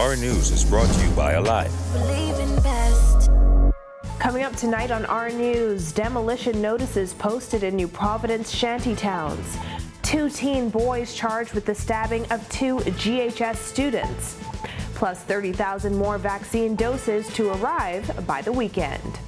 Our News is brought to you by Alive. Coming up tonight on Our News, demolition notices posted in New Providence shanty towns. 2 teen boys charged with the stabbing of 2 GHS students. Plus 30,000 more vaccine doses to arrive by the weekend.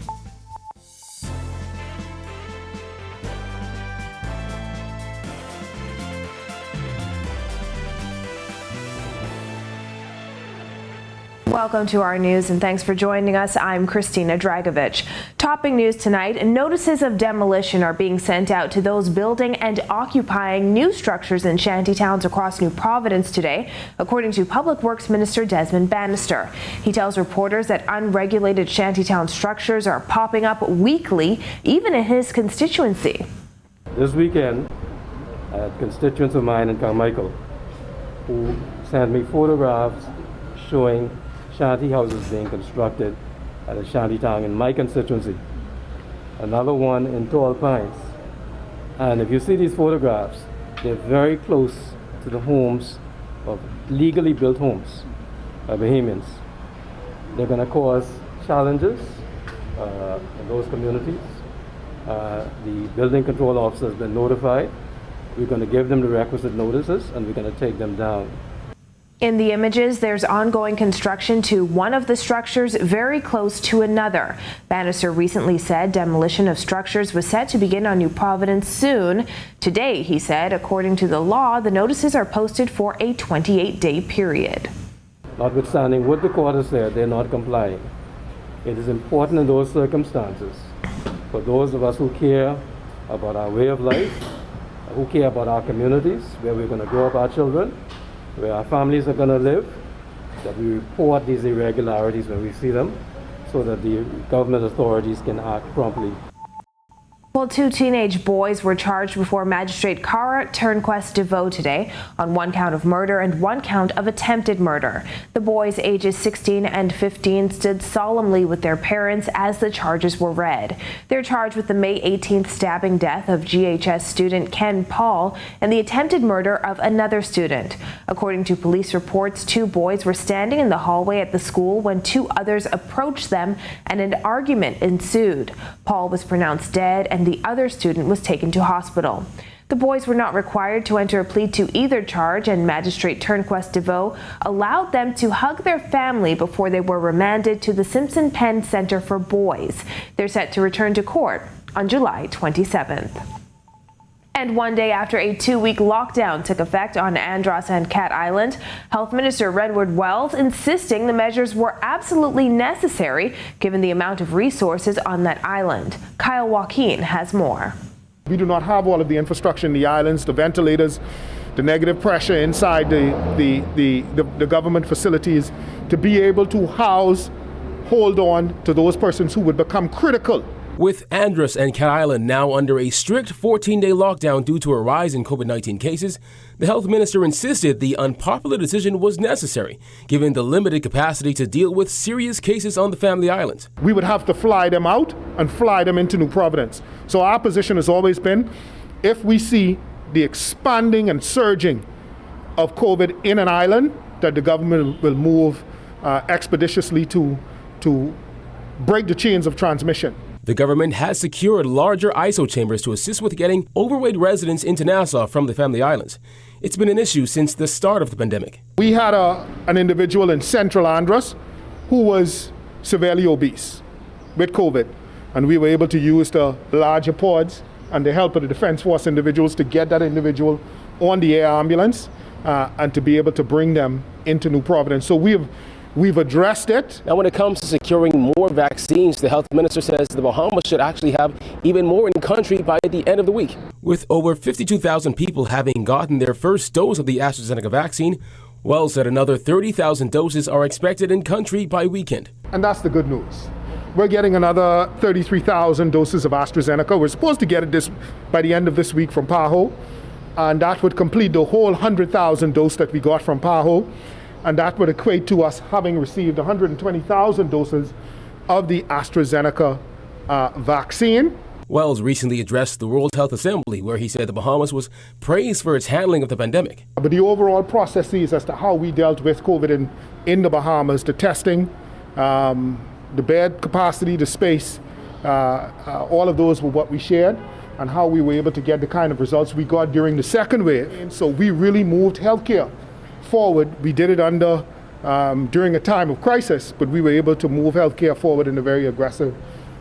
Welcome to Our News and thanks for joining us. I'm Christina Dragovich. Topping news tonight, notices of demolition are being sent out to those building and occupying new structures in shantytowns across New Providence today, according to Public Works Minister Desmond Bannister. He tells reporters that unregulated shantytown structures are popping up weekly, even in his constituency. This weekend, I had constituents of mine in Carmichael who sent me photographs showing shanty houses being constructed at a shanty town in my constituency. Another one in Tall Pines. And if you see these photographs, they're very close to the homes of legally built homes by Bahamians. They're going to cause challenges in those communities. The building control officer has been notified. We're going to give them the requisite notices and we're going to take them down. In the images, there's ongoing construction to one of the structures very close to another. Bannister recently said demolition of structures was set to begin on New Providence soon. Today, he said, according to the law, the notices are posted for a 28-day period. Notwithstanding what the court has said, they're not complying. It is important in those circumstances for those of us who care about our way of life, who care about our communities, where we're going to grow up our children, where our families are going to live, that we report these irregularities when we see them so that the government authorities can act promptly. Well, 2 teenage boys were charged before Magistrate Cara Turnquest DeVoe today on 1 count of murder and 1 count of attempted murder. The boys, ages 16 and 15, stood solemnly with their parents as the charges were read. They're charged with the May 18th stabbing death of GHS student Ken Paul and the attempted murder of another student. According to police reports, 2 boys were standing in the hallway at the school when 2 others approached them and an argument ensued. Paul was pronounced dead and the other student was taken to hospital. The boys were not required to enter a plea to either charge, and Magistrate Turnquest DeVoe allowed them to hug their family before they were remanded to the Simpson Penn Center for Boys. They're set to return to court on July 27th. And 1 day after a 2-week lockdown took effect on Andros and Cat Island, Health Minister Redwood Wells insisting the measures were absolutely necessary given the amount of resources on that island. Kyle Joaquin has more. We do not have all of the infrastructure in the islands, the ventilators, the negative pressure inside the government facilities to be able to hold on to those persons who would become critical. With Andros and Cat Island now under a strict 14-day lockdown due to a rise in COVID-19 cases, the health minister insisted the unpopular decision was necessary, given the limited capacity to deal with serious cases on the family island. We would have to fly them out and fly them into New Providence. So our position has always been, if we see the expanding and surging of COVID in an island, that the government will move expeditiously to break the chains of transmission. The government has secured larger ISO chambers to assist with getting overweight residents into Nassau from the family islands. It's been an issue since the start of the pandemic. We had an individual in Central Andros who was severely obese with COVID, and we were able to use the larger pods and the help of the Defense Force individuals to get that individual on the air ambulance and to be able to bring them into New Providence. So we've addressed it. Now, when it comes to securing more vaccines, the health minister says the Bahamas should actually have even more in the country by the end of the week. With over 52,000 people having gotten their first dose of the AstraZeneca vaccine, Wells said another 30,000 doses are expected in country by weekend. And that's the good news. We're getting another 33,000 doses of AstraZeneca. We're supposed to get it by the end of this week from PAHO, and that would complete the whole 100,000 dose that we got from PAHO. And that would equate to us having received 120,000 doses of the AstraZeneca vaccine. Wells recently addressed the World Health Assembly, where he said the Bahamas was praised for its handling of the pandemic. But the overall processes as to how we dealt with COVID in the Bahamas, the testing, the bed capacity, the space, all of those were what we shared, and how we were able to get the kind of results we got during the second wave. And so we really moved healthcare forward. We did it during a time of crisis, but we were able to move healthcare forward in a very aggressive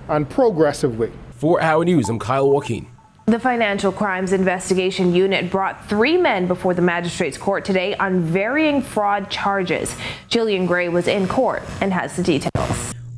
and progressive way. For Our News, I'm Kyle Joaquin. The Financial Crimes Investigation Unit brought 3 men before the magistrate's court today on varying fraud charges. Jillian Gray was in court and has the details.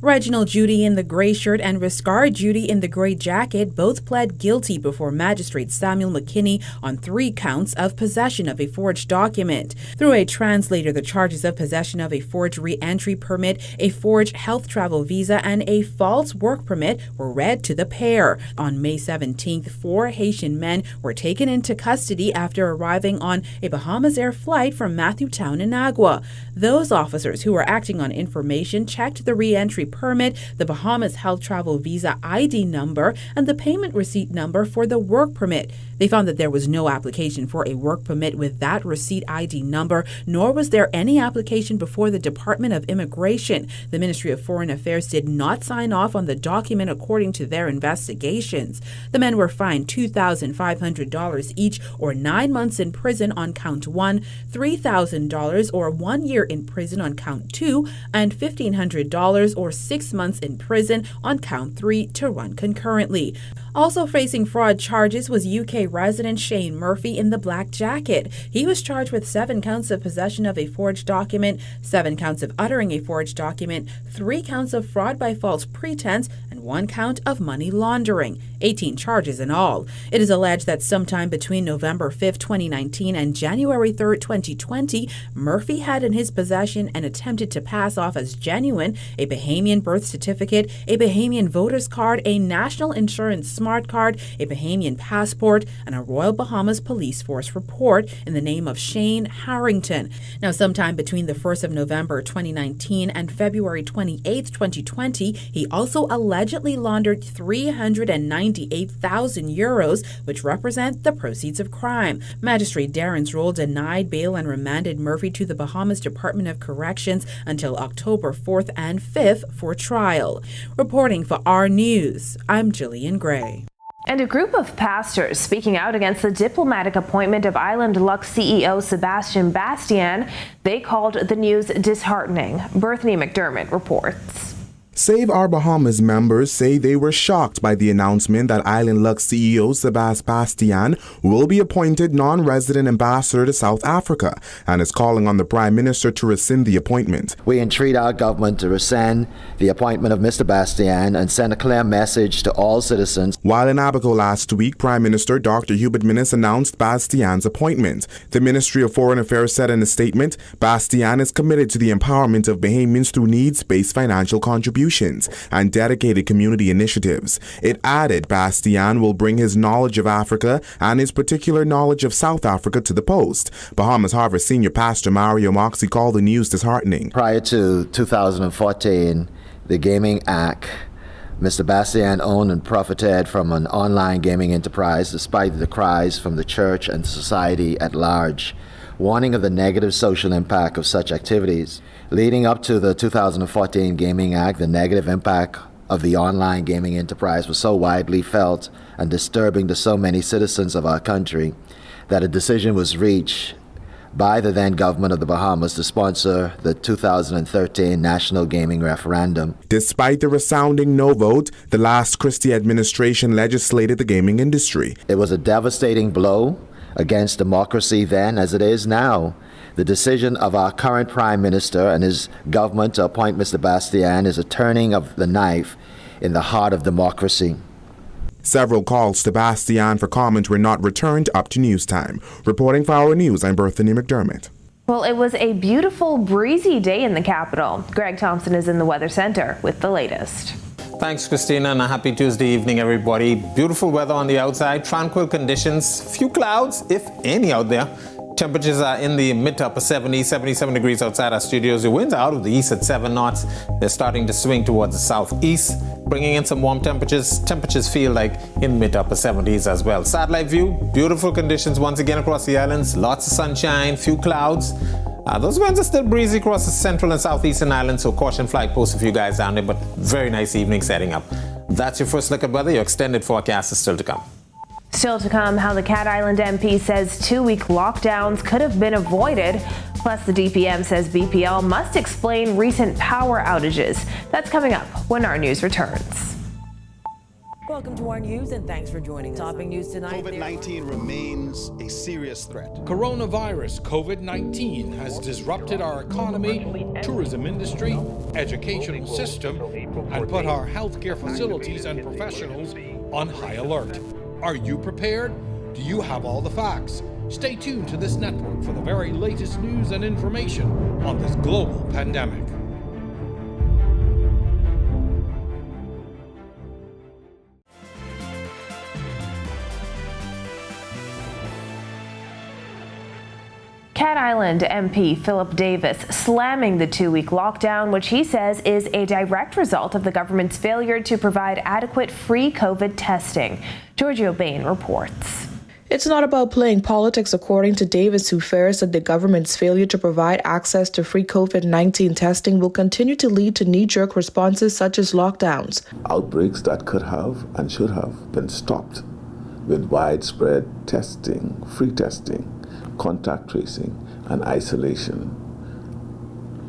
Reginald Judy in the gray shirt and Riscard Judy in the gray jacket both pled guilty before Magistrate Samuel McKinney on 3 counts of possession of a forged document. Through a translator, the charges of possession of a forged re-entry permit, a forged health travel visa, and a false work permit were read to the pair. On May 17th, 4 Haitian men were taken into custody after arriving on a Bahamas Air flight from Matthewtown in Agua. Those officers who were acting on information checked the re-entry permit, the Bahamas health travel visa ID number, and the payment receipt number for the work permit. They found that there was no application for a work permit with that receipt ID number, nor was there any application before the Department of Immigration. The Ministry of Foreign Affairs did not sign off on the document according to their investigations. The men were fined $2,500 each, or 9 months in prison on count 1, $3,000 or 1 year in prison on count 2, and $1,500 or 6 months in prison on count 3 to run concurrently. Also facing fraud charges was UK resident Shane Murphy in the black jacket. He was charged with 7 counts of possession of a forged document, 7 counts of uttering a forged document, 3 counts of fraud by false pretense, and 1 count of money laundering. 18 charges in all. It is alleged that sometime between November 5, 2019 and January 3, 2020, Murphy had in his possession and attempted to pass off as genuine a Bahamian birth certificate, a Bahamian voter's card, a national insurance smart card, a Bahamian passport, and a Royal Bahamas Police Force report in the name of Shane Harrington. Now, sometime between the 1st of November 2019 and February 28, 2020, he also allegedly laundered 398,000 euros, which represent the proceeds of crime. Magistrate Darren Roll denied bail and remanded Murphy to the Bahamas Department of Corrections until October 4th and 5th for trial. Reporting for Our News, I'm Jillian Gray. And a group of pastors speaking out against the diplomatic appointment of Island Lux CEO Sebastian Bastian. They called the news disheartening. Berthany McDermott reports. Save Our Bahamas members say they were shocked by the announcement that Island Lux CEO Sebastian Bastian will be appointed non-resident ambassador to South Africa and is calling on the Prime Minister to rescind the appointment. We entreat our government to rescind the appointment of Mr. Bastian and send a clear message to all citizens. While in Abaco last week, Prime Minister Dr. Hubert Minnis announced Bastian's appointment. The Ministry of Foreign Affairs said in a statement, Bastian is committed to the empowerment of Bahamians through needs-based financial contributions and dedicated community initiatives. It added Bastian will bring his knowledge of Africa and his particular knowledge of South Africa to the post. Bahamas Harvest Senior Pastor Mario Moxie called the news disheartening. Prior to 2014, the Gaming Act, Mr. Bastian owned and profited from an online gaming enterprise despite the cries from the church and society at large, warning of the negative social impact of such activities. Leading up to the 2014 Gaming Act, the negative impact of the online gaming enterprise was so widely felt and disturbing to so many citizens of our country that a decision was reached by the then government of the Bahamas to sponsor the 2013 National Gaming Referendum. Despite the resounding no vote, the last Christie administration legislated the gaming industry. It was a devastating blow against democracy then as it is now. The decision of our current Prime Minister and his government to appoint Mr. Bastian is a turning of the knife in the heart of democracy. Several calls to Bastian for comment were not returned up to news time. Reporting for Our News, I'm Berthany McDermott. Well, it was a beautiful, breezy day in the capital. Greg Thompson is in the Weather Center with the latest. Thanks, Christina, and a happy Tuesday evening, everybody. Beautiful weather on the outside, tranquil conditions, few clouds, if any, out there. Temperatures are in the mid to upper 70s, 77 degrees outside our studios. The winds are out of the east at 7 knots. They're starting to swing towards the southeast, bringing in some warm temperatures. Temperatures feel like in mid to upper 70s as well. Satellite view, beautiful conditions once again across the islands. Lots of sunshine, few clouds. Those winds are still breezy across the central and southeastern islands, so caution flight posts for you guys down there, but very nice evening setting up. That's your first look at weather. Your extended forecast is still to come. Still to come, how the Cat Island MP says 2-week lockdowns could have been avoided. Plus, the DPM says BPL must explain recent power outages. That's coming up when our news returns. Welcome to our news and thanks for joining us. Topping news tonight. COVID-19 remains a serious threat. Coronavirus COVID-19 has disrupted our economy, tourism industry, educational system, and put our healthcare facilities and professionals on high alert. Are you prepared? Do you have all the facts? Stay tuned to this network for the very latest news and information on this global pandemic. Cat Island MP Philip Davis slamming the 2-week lockdown, which he says is a direct result of the government's failure to provide adequate free COVID testing. Giorgio Bain reports. It's not about playing politics, according to Davis, who fears that the government's failure to provide access to free COVID-19 testing will continue to lead to knee-jerk responses such as lockdowns. Outbreaks that could have and should have been stopped with widespread testing, free testing, contact tracing and isolation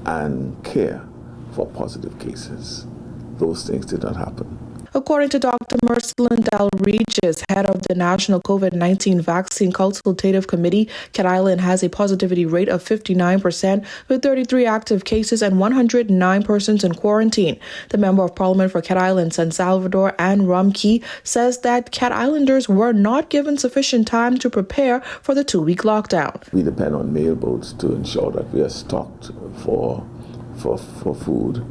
and care for positive cases. Those things did not happen. According to Dr. Mercelin Del Regis, head of the National COVID-19 Vaccine Consultative Committee, Cat Island has a positivity rate of 59% with 33 active cases and 109 persons in quarantine. The Member of Parliament for Cat Island, San Salvador, Ann Rumkey, says that Cat Islanders were not given sufficient time to prepare for the 2-week lockdown. We depend on mailboats to ensure that we are stocked for food,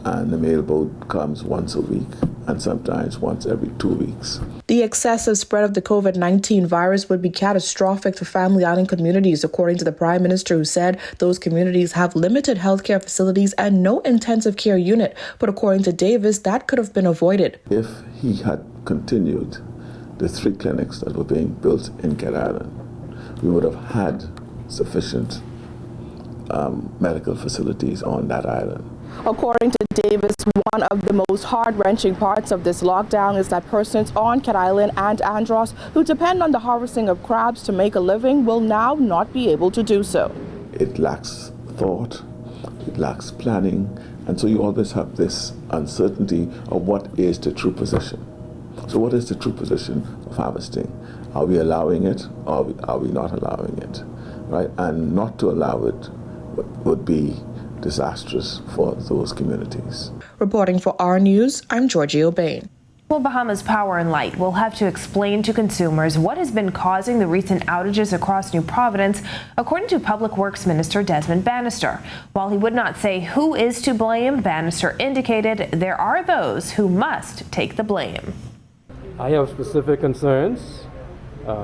and the mailboat comes once a week and sometimes once every 2 weeks. The excessive spread of the COVID-19 virus would be catastrophic for family island communities, according to the Prime Minister, who said those communities have limited healthcare facilities and no intensive care unit. But according to Davis, that could have been avoided. If he had continued the 3 clinics that were being built in Cat Island, we would have had sufficient medical facilities on that island. According to Davis, one of the most heart-wrenching parts of this lockdown is that persons on Cat Island and Andros who depend on the harvesting of crabs to make a living will now not be able to do so. It lacks thought, it lacks planning, and so you always have this uncertainty of what is the true position. So what is the true position of harvesting? Are we allowing it or are we not allowing it? Right? And not to allow it would be disastrous for those communities. Reporting for our news, I'm Giorgio Bain. Well, Bahamas Power and Light will have to explain to consumers what has been causing the recent outages across New Providence, according to Public Works Minister Desmond Bannister. While he would not say who is to blame, Bannister indicated there are those who must take the blame. I have specific concerns.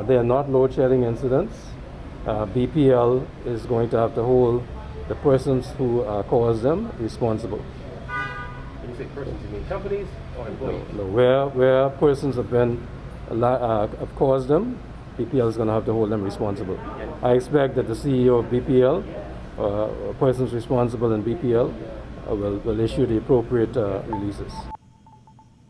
They are not load shedding incidents. BPL is going to have to hold the persons who caused them responsible. When you say persons, you mean companies or employees? No, where persons have have caused them, BPL is going to have to hold them responsible. I expect that the CEO of BPL, persons responsible in BPL, will issue the appropriate releases.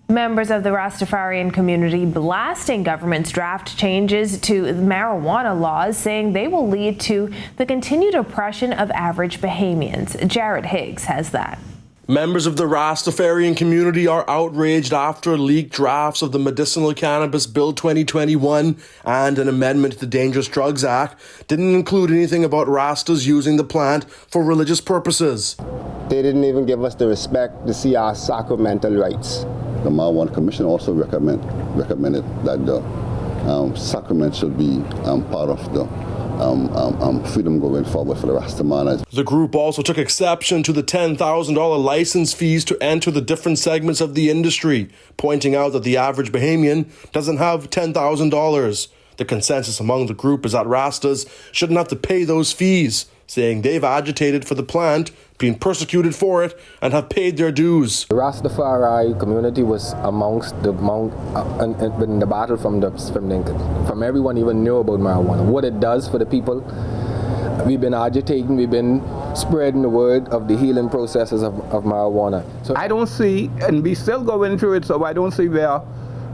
Members of the Rastafarian community blasting government's draft changes to marijuana laws, saying they will lead to the continued oppression of average Bahamians. Jared Higgs has that. Members of the Rastafarian community are outraged after leaked drafts of the Medicinal Cannabis Bill 2021 and an amendment to the Dangerous Drugs Act didn't include anything about Rastas using the plant for religious purposes. They didn't even give us the respect to see our sacramental rights. The Marijuana Commission also recommended that the sacrament should be part of the freedom going forward for the Rastaman. The group also took exception to the $10,000 license fees to enter the different segments of the industry, pointing out that the average Bahamian doesn't have $10,000. The consensus among the group is that Rastas shouldn't have to pay those fees, saying they've agitated for the plant, been persecuted for it, and have paid their dues. The Rastafari community was amongst the in the battle from everyone even knew about marijuana, what it does for the people. We've been agitating, we've been spreading the word of the healing processes of marijuana. So I don't see, and we still going through it, so I don't see where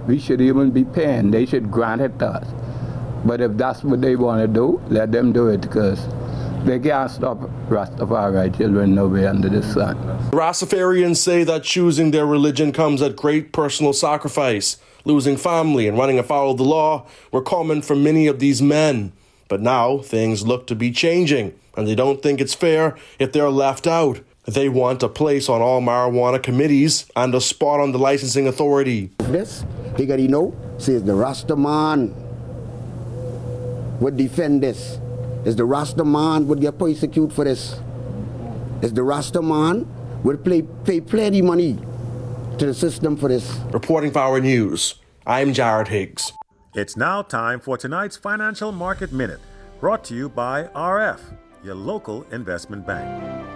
we should even be paying. They should grant it to us. But if that's what they want to do, let them do it, because they can't stop Rastafari children nowhere under the sun. Rastafarians say that choosing their religion comes at great personal sacrifice. Losing family and running afoul of the law were common for many of these men. But now things look to be changing, and they don't think it's fair if they're left out. They want a place on all marijuana committees and a spot on the licensing authority. This, Higari no, says the Rasta man would defend this. Is the Rasta man would get persecuted for this. Is the Rasta man would pay plenty money to the system for this. Reporting for Our News, I'm Jared Higgs. It's now time for tonight's Financial Market Minute, brought to you by RF, your local investment bank.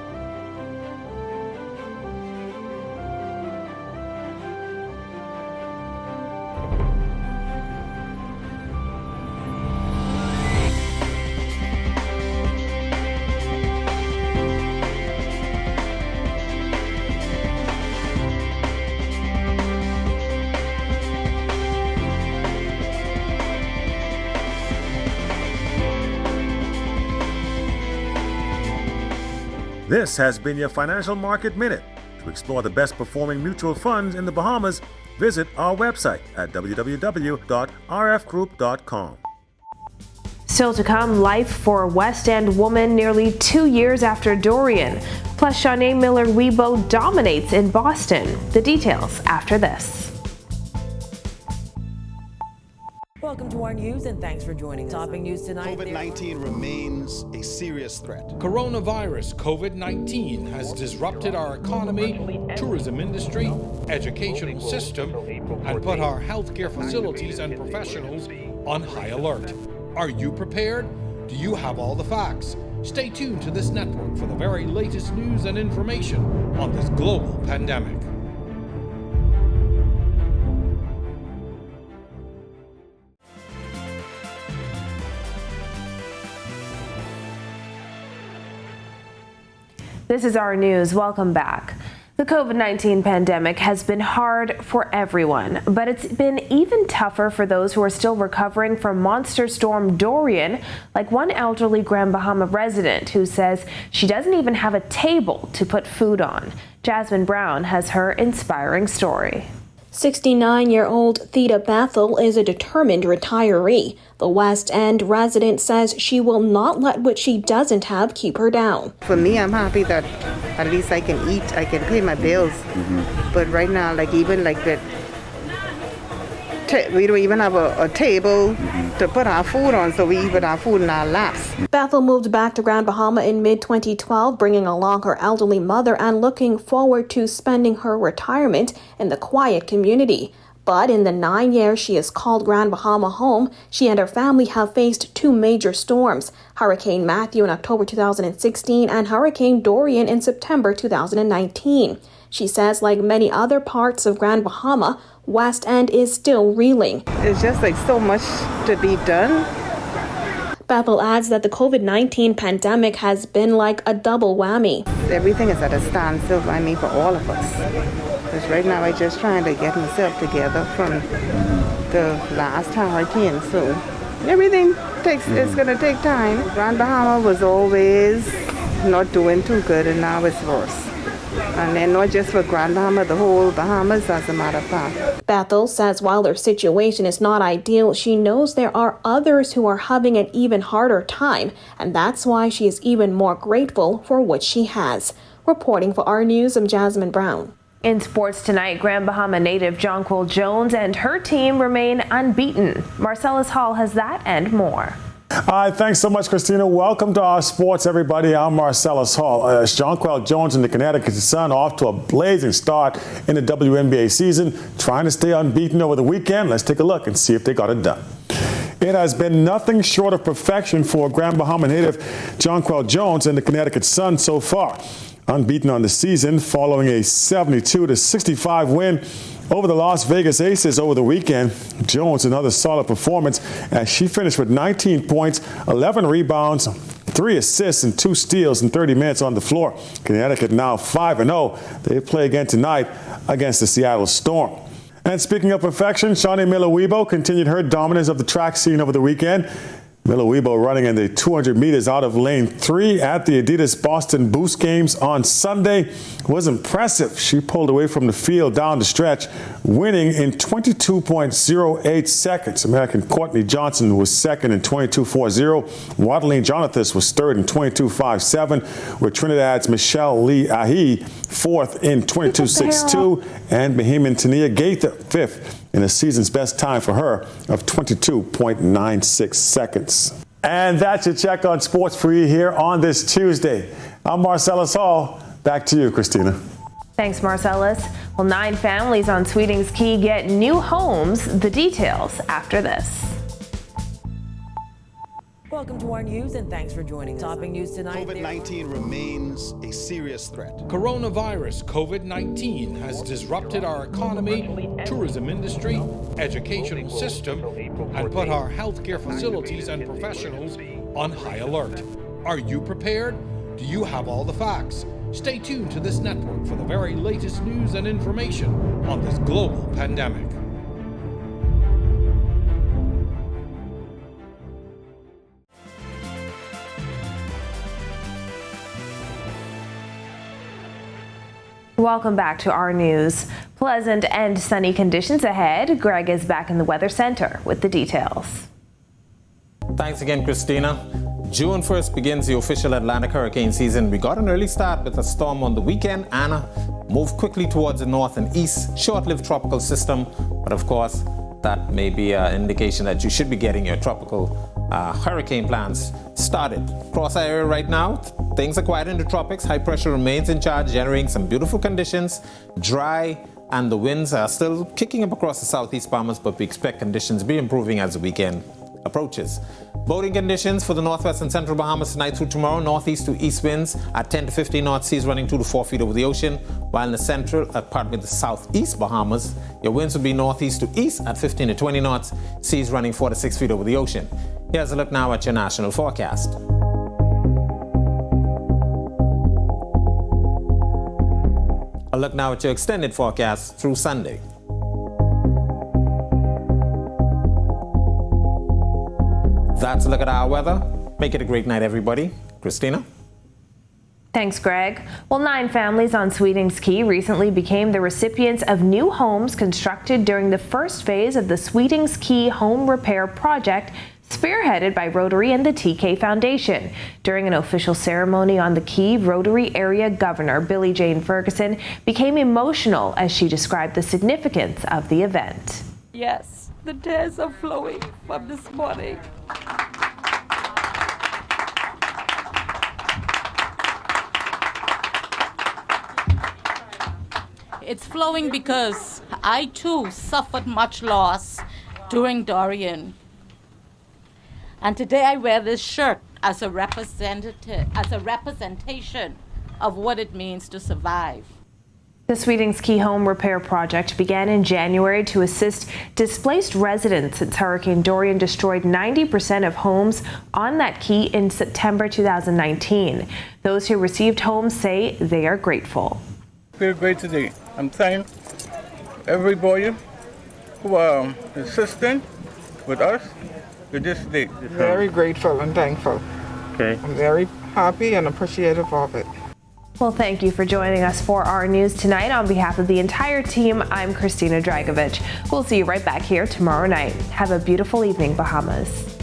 This has been your Financial Market Minute. To explore the best performing mutual funds in the Bahamas, visit our website at www.rfgroup.com. Still to come, life for a West End woman nearly 2 years after Dorian. Plus, Shanae Miller-Weibo dominates in Boston. The details after this. Welcome to our news and thanks for joining. Topping news tonight. COVID-19 remains a serious threat. Coronavirus COVID-19 has disrupted our economy, tourism industry, educational system, and put our healthcare facilities and professionals on high alert. Are you prepared? Do you have all the facts? Stay tuned to this network for the very latest news and information on this global pandemic. This is our news. Welcome back. The COVID-19 pandemic has been hard for everyone, but it's been even tougher for those who are still recovering from Monster Storm Dorian, like one elderly Grand Bahama resident who says she doesn't even have a table to put food on. Jasmine Brown has her inspiring story. 69-year-old Theda Bethel is a determined retiree. The West End resident says she will not let what she doesn't have keep her down. For me, I'm happy that at least I can eat, I can pay my bills. But right now, even that, we don't even have a table to put our food on, so we eat with our food in our laps. Bethel moved back to Grand Bahama in mid-2012, bringing along her elderly mother and looking forward to spending her retirement in the quiet community. But in the 9 years she has called Grand Bahama home, she and her family have faced two major storms, Hurricane Matthew in October 2016 and Hurricane Dorian in September 2019. She says, like many other parts of Grand Bahama, West End is still reeling. It's just so much to be done. Bethel adds that the COVID-19 pandemic has been like a double whammy. Everything is at a standstill, for all of us. Because right now I'm just trying to get myself together from the last hurricane. So everything it's going to take time. Grand Bahama was always not doing too good, and now it's worse. And then not just for Grand Bahama, the whole Bahamas, as a matter of fact. Bethel says while their situation is not ideal, she knows there are others who are having an even harder time, and that's why she is even more grateful for what she has. Reporting for Our News, I'm Jasmine Brown. In sports tonight, Grand Bahama native Jonquil Jones and her team remain unbeaten. Marcellus Hall has that and more. Hi, thanks so much, Christina. Welcome to our sports, everybody. I'm Marcellus Hall. Jonquil Jones and the Connecticut Sun off to a blazing start in the WNBA season, trying to stay unbeaten over the weekend. Let's take a look and see if they got it done. It has been nothing short of perfection for Grand Bahama native Jonquel Jones and the Connecticut Sun so far. Unbeaten on the season following a 72-65 win over the Las Vegas Aces over the weekend. Jones, another solid performance as she finished with 19 points, 11 rebounds, 3 assists and 2 steals in 30 minutes on the floor. Connecticut now 5-0. They play again tonight against the Seattle Storm. And speaking of perfection, Shawnee Miller-Weibo continued her dominance of the track scene over the weekend. Miller-Weibo running in the 200 meters out of lane 3 at the Adidas Boston Boost Games on Sunday was impressive. She pulled away from the field down the stretch, winning in 22.08 seconds. American Courtney Johnson was second in 22.40. Wadaline Jonathas was third in 22.57, with Trinidad's Michelle Lee Ahi fourth in 22.62, and Bahamian Tania Gaither fifth in a season's best time for her of 22.96 seconds. And that's your check on sports for you here on this Tuesday. I'm Marcellus Hall. Back to you, Christina. Thanks, Marcellus. Well, 9 families on Sweetings Key get new homes. The details after this. Welcome to our news and thanks for joining. Topping news tonight. COVID-19 remains a serious threat. Coronavirus COVID-19 has disrupted our economy, tourism industry, educational system, and put our healthcare facilities and professionals on high alert. Are you prepared? Do you have all the facts? Stay tuned to this network for the very latest news and information on this global pandemic. Welcome back to our news. Pleasant and sunny conditions ahead. Greg is back in the Weather Center with the details. Thanks again, Christina. June 1st begins the official Atlantic hurricane season. We got an early start with a storm on the weekend. Anna moved quickly towards the north and east, short-lived tropical system, but of course, that may be an indication that you should be getting your tropical hurricane plans started. Across our area right now, things are quiet in the tropics. High pressure remains in charge, generating some beautiful conditions, dry, and the winds are still kicking up across the southeast Bahamas, but we expect conditions to be improving as the weekend approaches. Boating conditions for the northwest and central Bahamas tonight through tomorrow. Northeast to east winds at 10 to 15 knots, seas running 2 to 4 feet over the ocean, while in the the southeast Bahamas, your winds will be northeast to east at 15 to 20 knots, seas running 4 to 6 feet over the ocean. Here's a look now at your national forecast. A look now at your extended forecast through Sunday. That's a look at our weather. Make it a great night, everybody. Christina? Thanks, Greg. Well, 9 families on Sweetings Key recently became the recipients of new homes constructed during the first phase of the Sweetings Key Home Repair Project, spearheaded by Rotary and the TK Foundation. During an official ceremony on the Key, Rotary Area Governor Billie Jane Ferguson became emotional as she described the significance of the event. Yes, the tears are flowing from this morning. It's flowing because I too suffered much loss during Dorian. And today I wear this shirt as a representation of what it means to survive. The Sweetings Key Home Repair Project began in January to assist displaced residents since Hurricane Dorian destroyed 90% of homes on that key in September 2019. Those who received homes say they are grateful. I feel great today. I'm thanking everybody who are assisting with us with this day. Very grateful and thankful. Okay. I'm very happy and appreciative of it. Well, thank you for joining us for our news tonight. On behalf of the entire team, I'm Christina Dragovich. We'll see you right back here tomorrow night. Have a beautiful evening, Bahamas.